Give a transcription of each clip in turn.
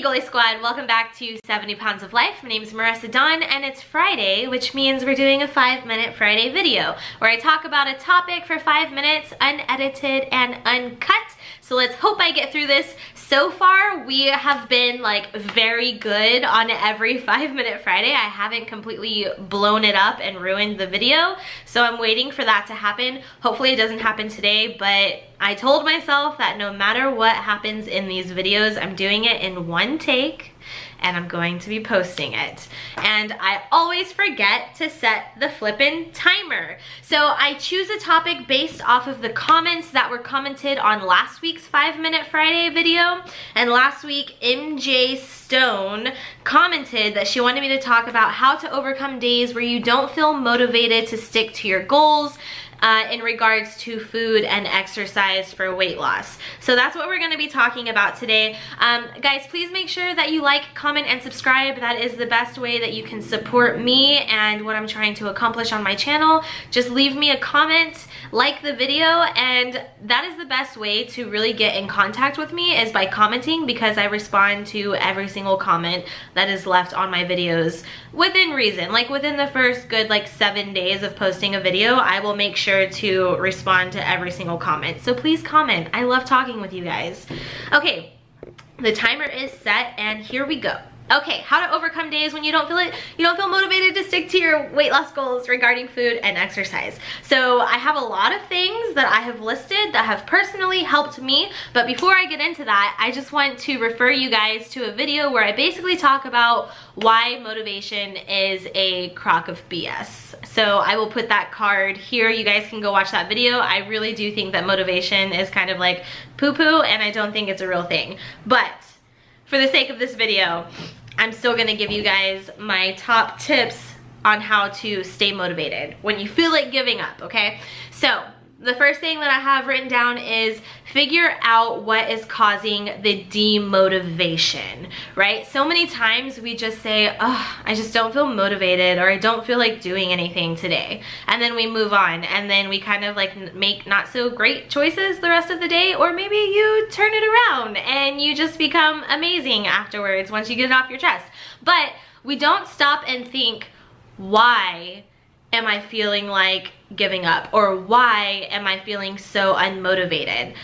Hey Goalie Squad, welcome back to 70 Pounds of Life. My name is Marissa Dawn and it's Friday, which means we're doing a 5-minute Friday video where I talk about a topic for 5 minutes, unedited and uncut. So let's hope I get through this. So far, we have been like very good on every 5-minute Friday. I haven't completely blown it up and ruined the video, so I'm waiting for that to happen. Hopefully it doesn't happen today, but I told myself that no matter what happens in these videos, I'm doing it in one take and I'm going to be posting it. And I always forget to set the flippin' timer. So I choose a topic based off of the comments that were commented on last week's 5-minute Friday video. And last week, MJ Stone commented that she wanted me to talk about how to overcome days where you don't feel motivated to stick to your goals in regards to food and exercise for weight loss. So that's what we're going to be talking about today. Guys, please make sure that you like, comment, and subscribe. That is the best way that you can support me and what I'm trying to accomplish on my channel. Just leave me a comment, like the video, and that is the best way to really get in contact with me is by commenting, because I respond to every single comment that is left on my videos within reason. Like within the first good 7 days of posting a video, I will make sure to respond to every single comment. So please comment. I love talking with you guys. Okay, the timer is set and here we go. Okay, how to overcome days when you don't feel motivated to stick to your weight loss goals regarding food and exercise. So I have a lot of things that I have listed that have personally helped me, but before I get into that, I just want to refer you guys to a video where I basically talk about why motivation is a crock of BS. So I will put that card here. You guys can go watch that video. I really do think that motivation is kind of like poo-poo, and I don't think it's a real thing. But for the sake of this video, I'm still gonna give you guys my top tips on how to stay motivated when you feel like giving up, okay? So the first thing that I have written down is figure out what is causing the demotivation, right? So many times we just say, oh, I just don't feel motivated, or I don't feel like doing anything today. And then we move on, and then we kind of make not so great choices the rest of the day, or maybe you turn it around and you just become amazing afterwards once you get it off your chest. But we don't stop and think, why am I feeling like giving up? Or why am I feeling so unmotivated?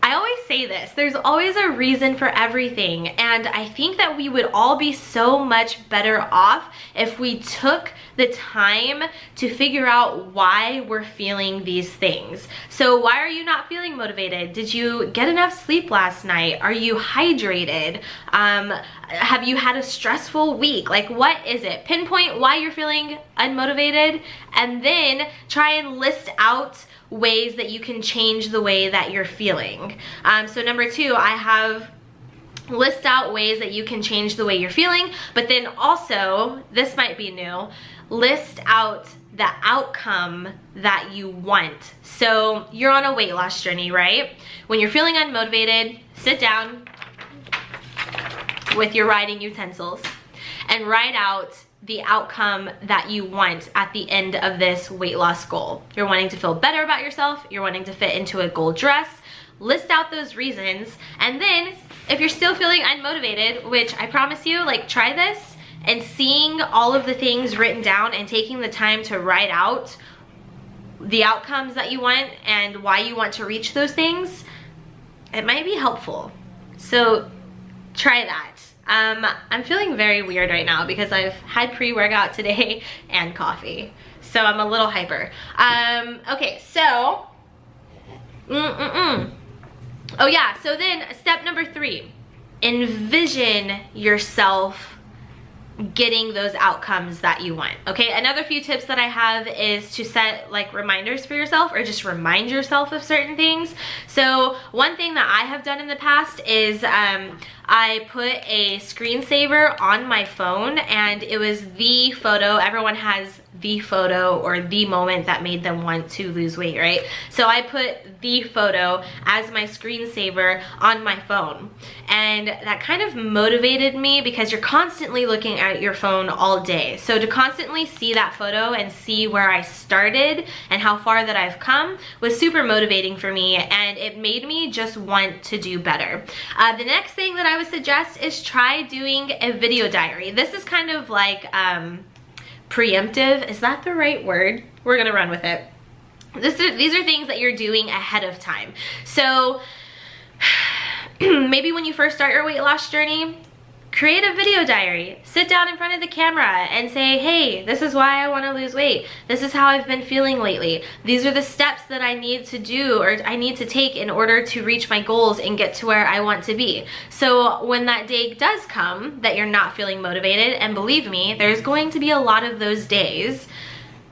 I always say this, there's always a reason for everything, and I think that we would all be so much better off if we took the time to figure out why we're feeling these things. So why are you not feeling motivated? Did you get enough sleep last night? Are you hydrated? Have you had a stressful week? Like, what is it? Pinpoint why you're feeling unmotivated, and then try and list out ways that you can change the way that you're feeling. So number 2, I have list out ways that you can change the way you're feeling, but then also, this might be new, list out the outcome that you want. So you're on a weight loss journey, right? When you're feeling unmotivated, sit down with your writing utensils and write out the outcome that you want at the end of this weight loss goal. You're wanting to feel better about yourself, you're wanting to fit into a goal dress. List out those reasons, and then if you're still feeling unmotivated, which I promise you, try this, and seeing all of the things written down and taking the time to write out the outcomes that you want and why you want to reach those things, it might be helpful. So try that. I'm feeling very weird right now because I've had pre-workout today and coffee, so I'm a little hyper. Okay, so oh yeah, so then step number 3, envision yourself getting those outcomes that you want. Okay, another few tips that I have is to set reminders for yourself, or just remind yourself of certain things. So one thing that I have done in the past is I put a screensaver on my phone, and it was the photo. Everyone has the photo or the moment that made them want to lose weight, right? So I put the photo as my screensaver on my phone, and that kind of motivated me because you're constantly looking at your phone all day. So to constantly see that photo and see where I started and how far that I've come was super motivating for me, and it made me just want to do better. The next thing that I would suggest is try doing a video diary. This is kind of like preemptive. Is that the right word? We're gonna run with it. These are things that you're doing ahead of time. So maybe when you first start your weight loss journey, create a video diary. Sit down in front of the camera and say, hey, this is why I want to lose weight. This is how I've been feeling lately. These are the steps that I need to do or I need to take in order to reach my goals and get to where I want to be. So when that day does come that you're not feeling motivated, and believe me, there's going to be a lot of those days,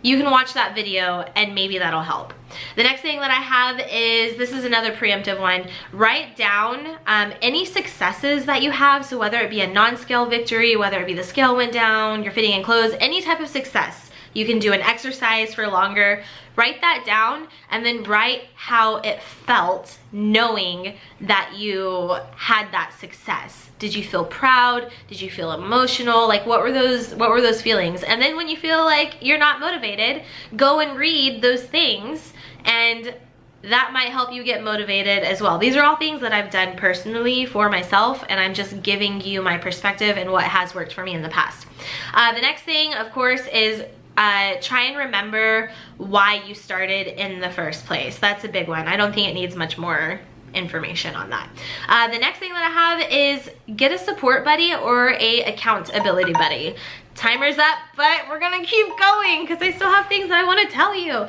you can watch that video and maybe that'll help. The next thing that I have is, this is another preemptive one, write down any successes that you have. So whether it be a non-scale victory, whether it be the scale went down, you're fitting in clothes, any type of success. You can do an exercise for longer. Write that down and then write how it felt knowing that you had that success. Did you feel proud? Did you feel emotional? Like what were those feelings? And then when you feel like you're not motivated, go and read those things, and that might help you get motivated as well. These are all things that I've done personally for myself, and I'm just giving you my perspective and what has worked for me in the past. The next thing, of course, is try and remember why you started in the first place. That's a big one. I don't think it needs much more information on that. The next thing that I have is get a support buddy or a accountability buddy. Timer's up, but we're gonna keep going because I still have things that I want to tell you.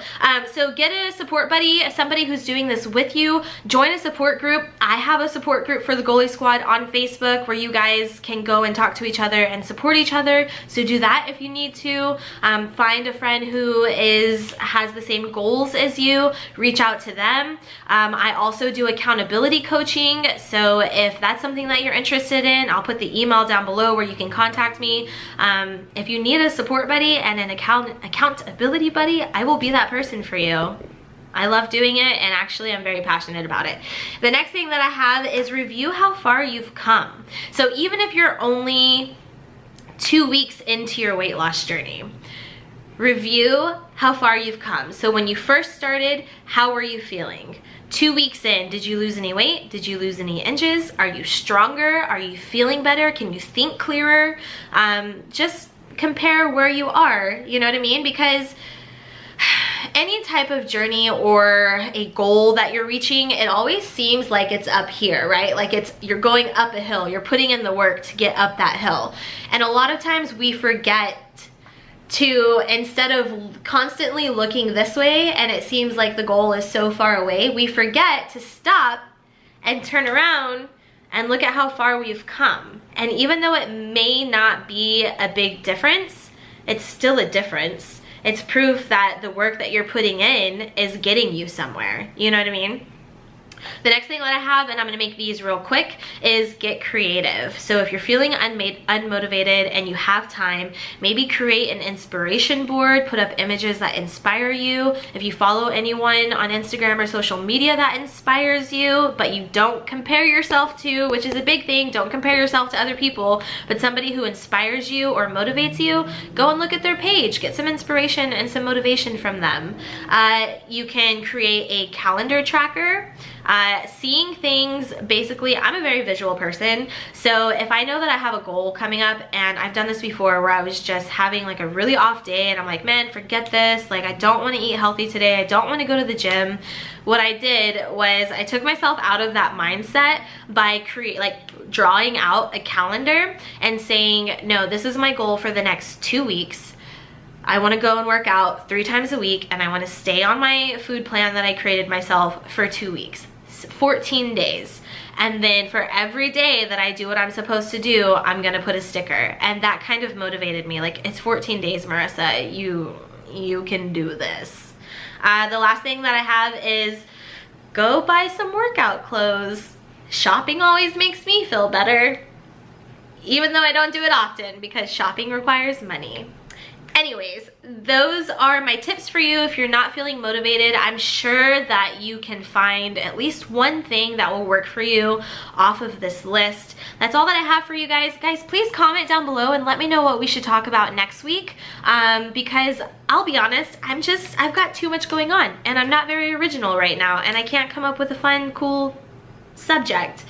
So get a support buddy, somebody who's doing this with you. Join a support group. I have a support group for the Goalie Squad on Facebook where you guys can go and talk to each other and support each other. So do that if you need to. Find a friend who has the same goals as you. Reach out to them. I also do accountability coaching. So if that's something that you're interested in, I'll put the email down below where you can contact me. If you need a support buddy and an accountability buddy, I will be that person for you. I love doing it, and actually I'm very passionate about it. The next thing that I have is review how far you've come. So even if you're only 2 weeks into your weight loss journey, review how far you've come. So when you first started, how were you feeling? 2 weeks in, did you lose any weight? Did you lose any inches? Are you stronger? Are you feeling better? Can you think clearer? Just compare where you are, you know what I mean? Because any type of journey or a goal that you're reaching, it always seems like it's up here, right? Like you're going up a hill, you're putting in the work to get up that hill. And a lot of times we forget to, instead of constantly looking this way and it seems like the goal is so far away, we forget to stop and turn around and look at how far we've come. And even though it may not be a big difference, it's still a difference. It's proof that the work that you're putting in is getting you somewhere. You know what I mean? The next thing that I have, and I'm gonna make these real quick, is get creative. So if you're feeling unmotivated and you have time, maybe create an inspiration board, put up images that inspire you. If you follow anyone on Instagram or social media that inspires you, but you don't compare yourself to, which is a big thing, don't compare yourself to other people, but somebody who inspires you or motivates you, go and look at their page, get some inspiration and some motivation from them. You can create a calendar tracker. Seeing things, basically, I'm a very visual person, so if I know that I have a goal coming up, and I've done this before where I was just having like a really off day and I'm like, man, forget this, like I don't want to eat healthy today, I don't want to go to the gym. What I did was I took myself out of that mindset by drawing out a calendar and saying, no, this is my goal for the next 2 weeks. I want to go and work out 3 times a week, and I want to stay on my food plan that I created myself for 2 weeks, 14 days. And then for every day that I do what I'm supposed to do, I'm gonna put a sticker. And that kind of motivated me. Like, it's 14 days, Marissa, you can do this. The last thing that I have is go buy some workout clothes. Shopping always makes me feel better, even though I don't do it often because shopping requires money. Anyways, those are my tips for you if you're not feeling motivated. I'm sure that you can find at least one thing that will work for you off of this list. That's all that I have for you guys. Guys, please comment down below and let me know what we should talk about next week, because I'll be honest, I've got too much going on and I'm not very original right now and I can't come up with a fun, cool subject.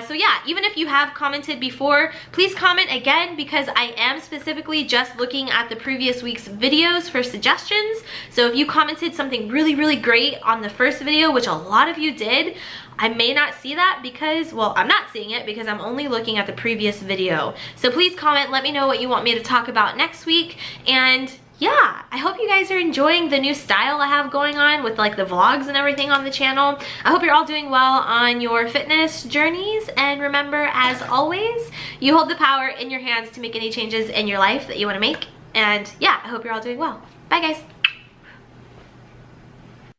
So yeah, even if you have commented before, please comment again, because I am specifically just looking at the previous week's videos for suggestions. So if you commented something really, really great on the first video, which a lot of you did, I may not see that because, well, I'm not seeing it because I'm only looking at the previous video. So please comment, let me know what you want me to talk about next week. And yeah, I hope you guys are enjoying the new style I have going on with like the vlogs and everything on the channel. I hope you're all doing well on your fitness journeys. And remember, as always, you hold the power in your hands to make any changes in your life that you want to make. And yeah, I hope you're all doing well. Bye guys.